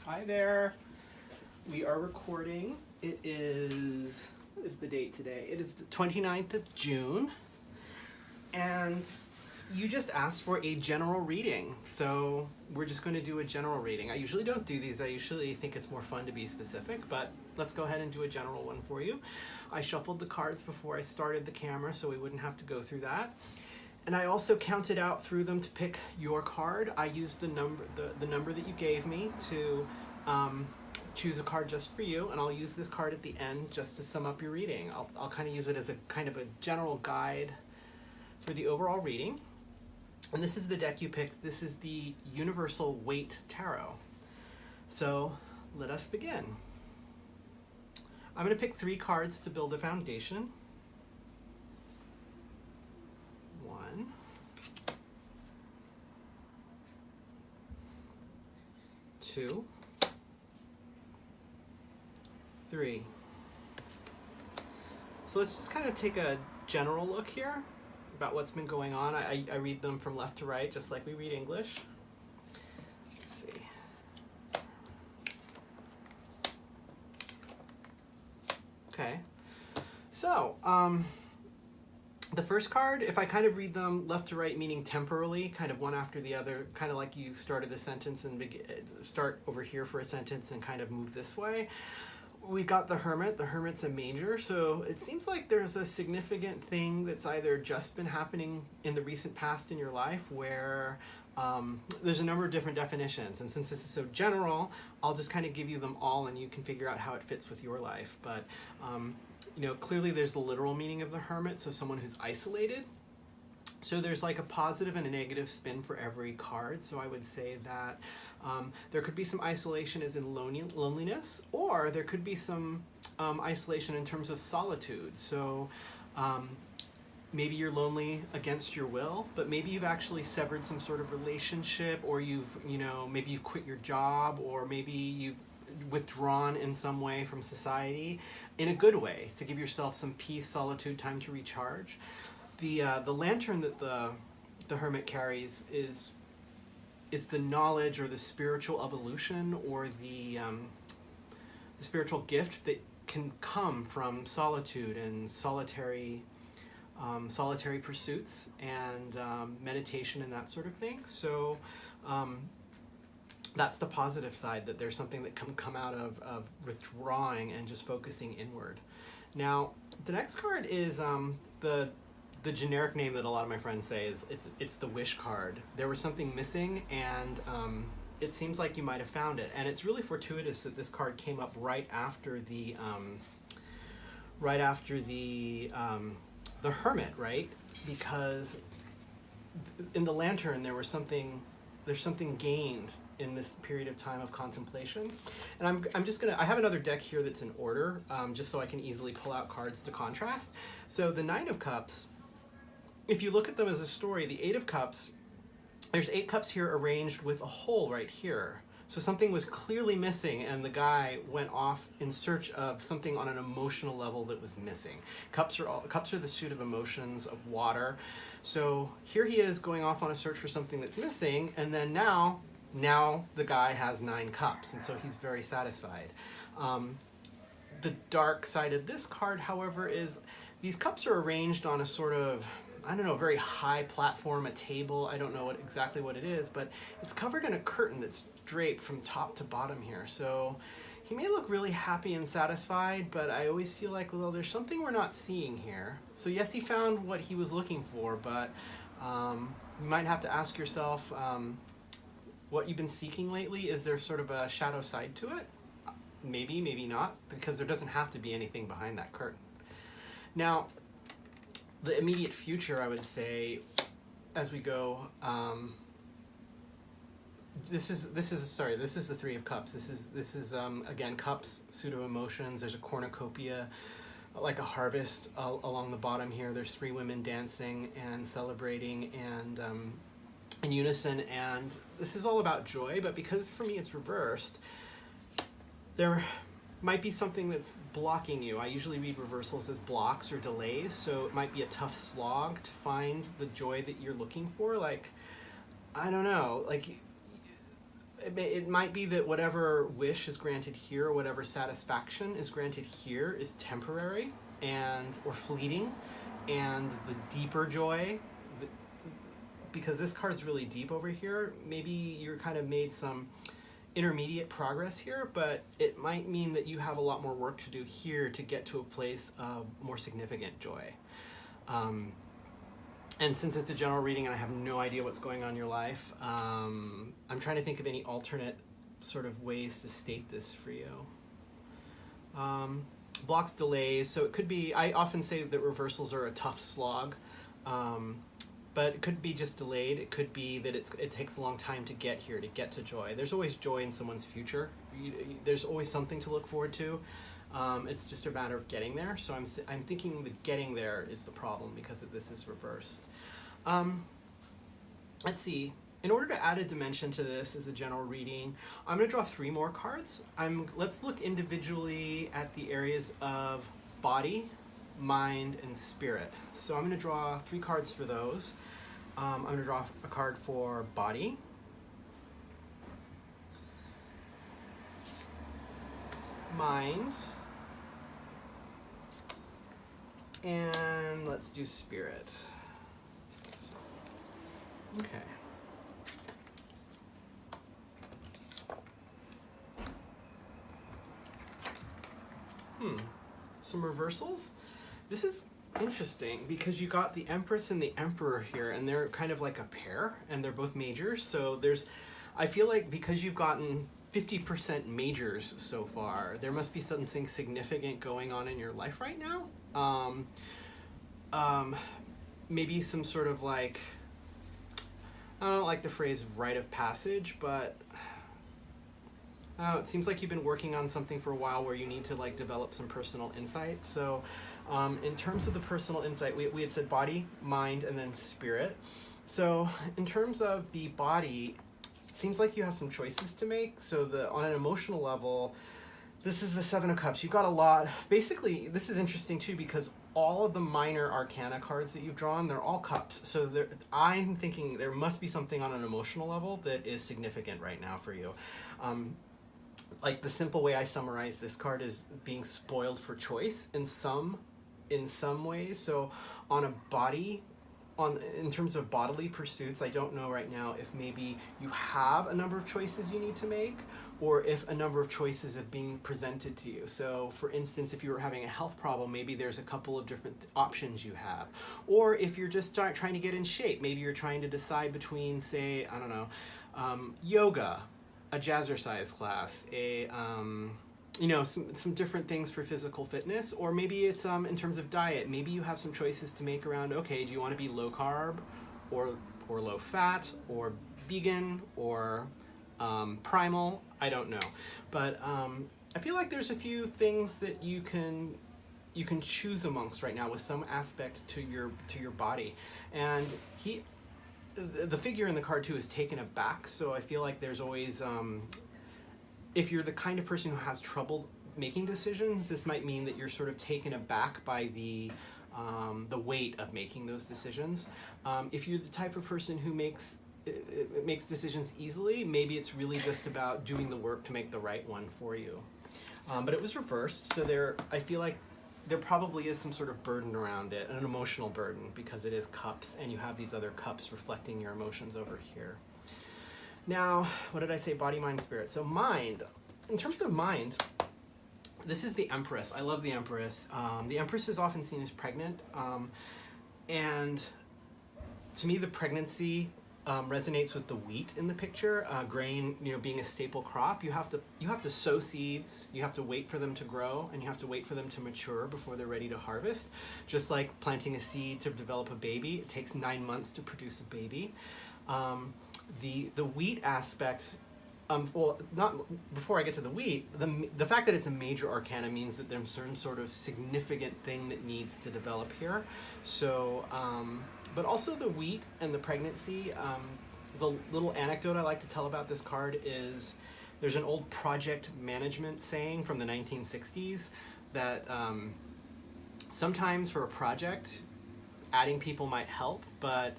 Hi there. We are recording. It is, what is the date today? It is the 29th of June. And you just asked for a general reading. So we're just going to do a general reading. I usually don't do these. I usually think it's more fun to be specific, but let's go ahead and do a general one for you. I shuffled the cards before I started the camera so we wouldn't have to go through that. And I also counted out through them to pick your card. I used the number that you gave me to choose a card just for you, and I'll use this card at the end just to sum up your reading. I'll kind of use it as a kind of a general guide for the overall reading. And this is the deck you picked. This is the Universal Weight Tarot. So let us begin. I'm going to pick 3 cards to build a foundation. 1, 2, 3. So let's just kind of take a general look here about what's been going on. I read them from left to right, just like we read English. Let's see. Okay. So, the first card, if I kind of read them left to right, meaning temporally, kind of one after the other, kind of like you started the sentence and start over here for a sentence and kind of move this way. We got the Hermit. The Hermit's a major, so it seems like there's a significant thing that's either just been happening in the recent past in your life where there's a number of different definitions, and since this is so general, I'll just kind of give you them all and you can figure out how it fits with your life. But you know, clearly there's the literal meaning of the Hermit, so someone who's isolated. So there's like a positive and a negative spin for every card. So I would say that there could be some isolation as in loneliness, or there could be some isolation in terms of solitude. So maybe you're lonely against your will, but maybe you've actually severed some sort of relationship, or maybe you've quit your job, or maybe you've withdrawn in some way from society in a good way to give yourself some peace, solitude, time to recharge. The lantern that the Hermit carries is the knowledge or the spiritual evolution or the spiritual gift that can come from solitude and solitary pursuits and meditation and that sort of thing. So that's the positive side, that there's something that can come out of withdrawing and just focusing inward. Now, the next card is the generic name that a lot of my friends say is it's the wish card. There was something missing, and it seems like you might have found it. And it's really fortuitous that this card came up right after the Hermit, right? Because in the Lantern there's something gained in this period of time of contemplation. And I'm just gonna, I have another deck here that's in order, just so I can easily pull out cards to contrast. So the 9 of Cups, if you look at them as a story, the 8 of Cups, there's 8 cups here arranged with a hole right here. So something was clearly missing, and the guy went off in search of something on an emotional level that was missing. Cups are the suit of emotions, of water. So here he is going off on a search for something that's missing, and then now the guy has 9 cups, and so he's very satisfied. The dark side of this card, however, is these cups are arranged on a sort of, I don't know, very high platform, a table. I don't know exactly what it is, but it's covered in a curtain that's draped from top to bottom here. So he may look really happy and satisfied, but I always feel like, well, there's something we're not seeing here. So yes, he found what he was looking for, but you might have to ask yourself what you've been seeking lately. Is there sort of a shadow side to it? Maybe, maybe not, because there doesn't have to be anything behind that curtain. Now, the immediate future, I would say, as we go, this is the 3 of Cups. This is again, cups, pseudo emotions. There's a cornucopia, like a harvest along the bottom here. There's 3 women dancing and celebrating and in unison, and this is all about joy. But because for me it's reversed, there might be something that's blocking you. I usually read reversals as blocks or delays, so it might be a tough slog to find the joy that you're looking for. Like, I don't know, like it might be that whatever wish is granted here, whatever satisfaction is granted here, is temporary and or fleeting, and the deeper joy, because this card's really deep over here, maybe you're kind of made some intermediate progress here, but it might mean that you have a lot more work to do here to get to a place of more significant joy. And since it's a general reading and I have no idea what's going on in your life, I'm trying to think of any alternate sort of ways to state this for you. Blocks, delays, so it could be, I often say that reversals are a tough slog, but it could be just delayed. It could be that it takes a long time to get here, to get to joy. There's always joy in someone's future. There's always something to look forward to. It's just a matter of getting there. So I'm thinking that getting there is the problem because this is reversed. Let's see. In order to add a dimension to this as a general reading, I'm going to draw 3 more cards. Let's look individually at the areas of body, mind, and spirit. So I'm going to draw 3 cards for those. I'm going to draw a card for body, mind, and let's do spirit. Okay. Some reversals. This is interesting because you got the Empress and the Emperor here, and they're kind of like a pair, and they're both majors. So I feel like because you've gotten 50% majors so far, there must be something significant going on in your life right now. Maybe some sort of like, I don't like the phrase rite of passage, but it seems like you've been working on something for a while where you need to like develop some personal insight. So in terms of the personal insight, we had said body, mind, and then spirit. So in terms of the body, it seems like you have some choices to make. So on an emotional level, this is the 7 of Cups. You've got a lot. Basically, this is interesting too because all of the minor arcana cards that you've drawn, they're all cups. So I'm thinking there must be something on an emotional level that is significant right now for you. Like the simple way I summarize this card is being spoiled for choice in some ways. So on a body, in terms of bodily pursuits, I don't know right now if maybe you have a number of choices you need to make, or if a number of choices are being presented to you. So for instance, if you were having a health problem, maybe there's a couple of different options you have. Or if you're just trying to get in shape, maybe you're trying to decide between, say, I don't know, yoga, a jazzercise class, some different things for physical fitness, or maybe it's in terms of diet. Maybe you have some choices to make around, okay, do you want to be low carb or low fat or vegan or primal? I don't know, but I feel like there's a few things that you can choose amongst right now with some aspect to your body, and the figure in the card too is taken aback. So I feel like there's always if you're the kind of person who has trouble making decisions, this might mean that you're sort of taken aback by the weight of making those decisions. If you're the type of person who makes decisions easily, maybe it's really just about doing the work to make the right one for you. But it was reversed, so I feel like there probably is some sort of burden around it, an emotional burden, because it is cups, and you have these other cups reflecting your emotions over here. Now, what did I say? Body, mind, spirit. So mind, in terms of mind, this is the Empress. I love the Empress. The Empress is often seen as pregnant, and to me, the pregnancy resonates with the wheat in the picture. Grain, being a staple crop, you have to sow seeds, you have to wait for them to grow, and you have to wait for them to mature before they're ready to harvest. Just like planting a seed to develop a baby, it takes 9 months to produce a baby. The wheat aspect, not before I get to the wheat, the fact that it's a major arcana means that there's some sort of significant thing that needs to develop here. So, but also the wheat and the pregnancy. The little anecdote I like to tell about this card is there's an old project management saying from the 1960s that sometimes for a project, adding people might help, but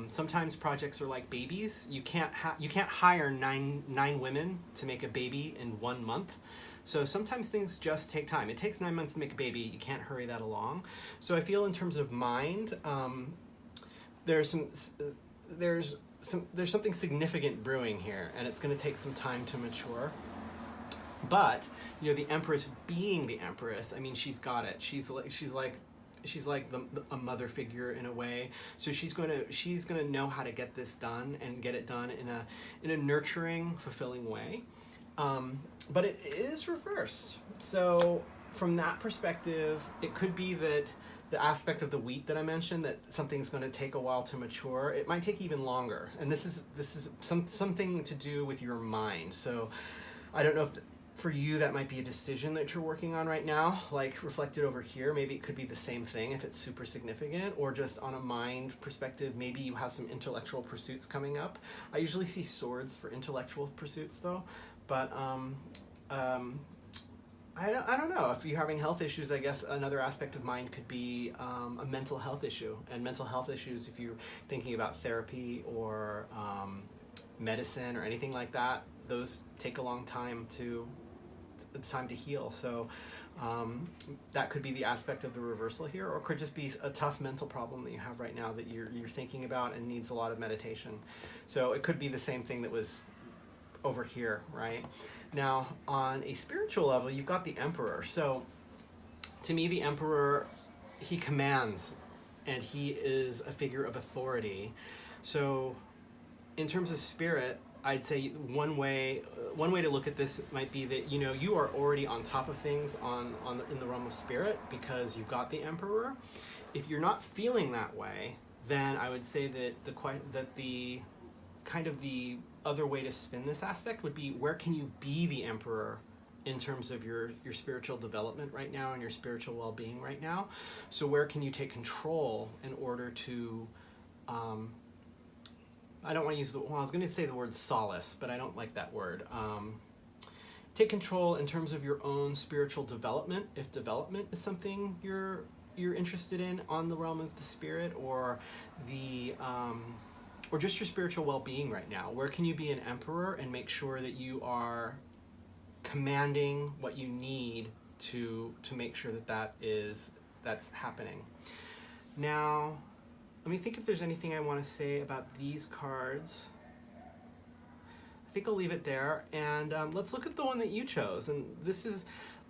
sometimes projects are like babies. You can't hire nine women to make a baby in 1 month. So sometimes things just take time. It takes 9 months to make a baby. You can't hurry that along. So I feel in terms of mind, there's something significant brewing here, and it's going to take some time to mature. But the Empress being the Empress, I mean, she's got it. She's like a mother figure in a way. So she's gonna know how to get this done and get it done in a nurturing, fulfilling way. But it is reversed. So from that perspective, it could be that the aspect of the wheat that I mentioned, that something's going to take a while to mature, it might take even longer. And this is something to do with your mind. So I don't know if for you that might be a decision that you're working on right now, like reflected over here. Maybe it could be the same thing if it's super significant, or just on a mind perspective, maybe you have some intellectual pursuits coming up. I usually see swords for intellectual pursuits though, but I don't know. If you're having health issues, I guess another aspect of mind could be a mental health issue. And mental health issues, if you're thinking about therapy or medicine or anything like that, those take a long time to heal. So that could be the aspect of the reversal here, or it could just be a tough mental problem that you have right now that you're thinking about and needs a lot of meditation. So it could be the same thing that was over here, right? Now, on a spiritual level, you've got the Emperor. So to me, the Emperor, he commands, and he is a figure of authority. So in terms of spirit, I'd say one way to look at this might be that you are already on top of things in the realm of spirit because you've got the Emperor. If you're not feeling that way, then I would say that the kind of the other way to spin this aspect would be, where can you be the Emperor in terms of your spiritual development right now and your spiritual well-being right now? So where can you take control in order to I don't want to use I was going to say the word solace, but I don't like that word. Take control in terms of your own spiritual development, if development is something you're interested in on the realm of the spirit, or or just your spiritual well-being right now. Where can you be an Emperor and make sure that you are commanding what you need to make sure that's happening? Now, let me think if there's anything I want to say about these cards. I think I'll leave it there, and let's look at the one that you chose. And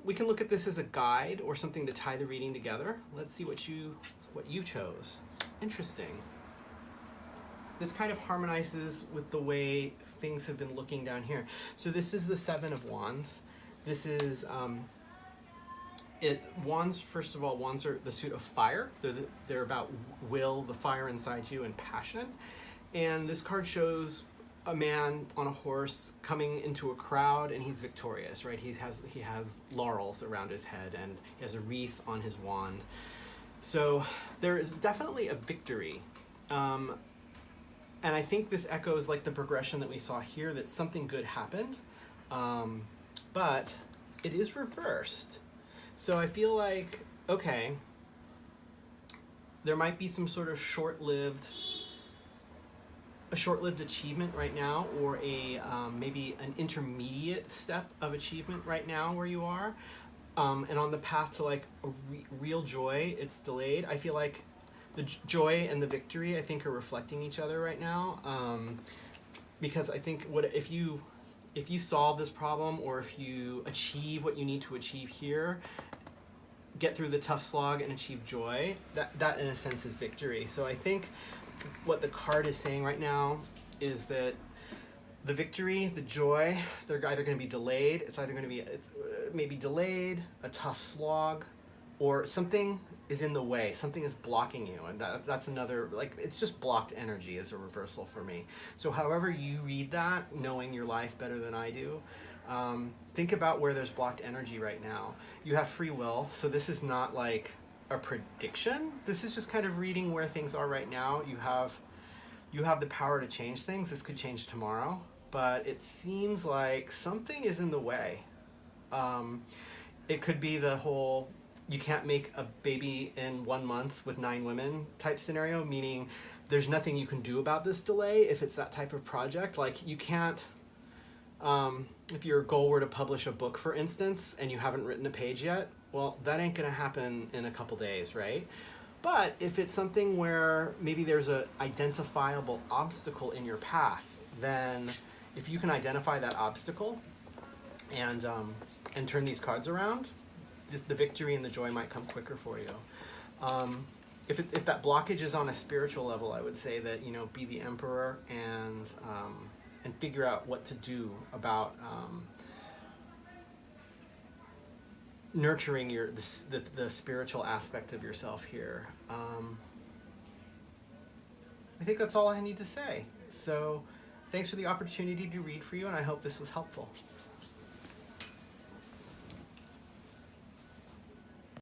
we can look at this as a guide or something to tie the reading together. Let's see what you chose. Interesting. This kind of harmonizes with the way things have been looking down here. So this is the Seven of Wands. This is wands. First of all, wands are the suit of fire. They're about will, the fire inside you, and passion. And this card shows a man on a horse coming into a crowd, and he's victorious, right? He has laurels around his head, and he has a wreath on his wand. So there is definitely a victory. And I think this echoes like the progression that we saw here, that something good happened, but it is reversed. So I feel like, okay, there might be some sort of short-lived achievement right now, or maybe an intermediate step of achievement right now where you are, and on the path to like a real joy, it's delayed. I feel like the joy and the victory, I think, are reflecting each other right now, because I think if you solve this problem, or if you achieve what you need to achieve here, get through the tough slog and achieve joy, that in a sense is victory. So I think what the card is saying right now is that the victory, the joy, they're either going to be delayed. It's either going to be maybe delayed, a tough slog, or something is in the way, something is blocking you, and that's another, like, it's just blocked energy as a reversal for me. So however you read that, knowing your life better than I do, think about where there's blocked energy right now. You have free will, so this is not like a prediction. This is just kind of reading where things are right now. You have the power to change things. This could change tomorrow, but it seems like something is in the way. It could be the whole you can't make a baby in 1 month with 9 women type scenario, meaning there's nothing you can do about this delay if it's that type of project. Like you can't, if your goal were to publish a book, for instance, and you haven't written a page yet, well, that ain't gonna happen in a couple days, right? But if it's something where maybe there's a identifiable obstacle in your path, then if you can identify that obstacle and turn these cards around, the victory and the joy might come quicker for you. If that blockage is on a spiritual level, I would say that, you know, be the emperor and figure out what to do about nurturing the spiritual aspect of yourself here. I think that's all I need to say. So thanks for the opportunity to read for you, and I hope this was helpful.